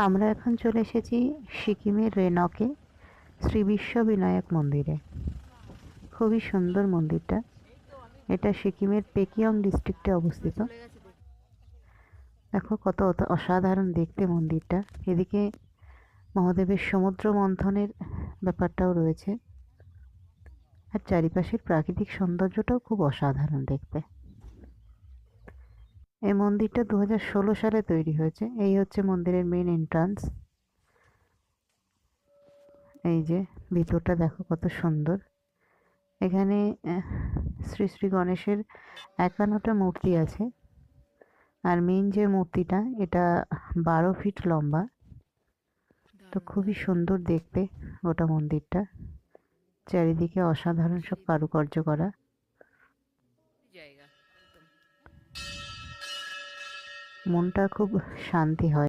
আমরা এখন চলে এসেছি সিকিমের রেনকে শ্রী বিশ্ববিনায়ক মন্দিরে। খুবই সুন্দর মন্দিরটা। এটা সিকিমের পেকিয়ং ডিস্ট্রিক্টে অবস্থিত। দেখো কত অসাধারণ দেখতে মন্দিরটা। এদিকে মহাদেবের সমুদ্র মন্থনের ব্যাপারটাও রয়েছে, আর চারিপাশের প্রাকৃতিক সৌন্দর্যটাও খুব অসাধারণ দেখতে। এই মন্দিরটা 2016 সালে তৈরি হয়েছে। এই হচ্ছে মন্দিরের মেন এন্ট্রান্স। এই যে ভিতরটা দেখো কত সুন্দর। এখানে শ্রী শ্রী গণেশের 51টা মূর্তি আছে। আর মেন যে মূর্তিটা, এটা 12 ফিট লম্বা। তো খুবই সুন্দর দেখতে গোটা মন্দিরটা। চারিদিকে অসাধারণ সব কারুকার্য করা। মনটা খুব শান্তি হয়।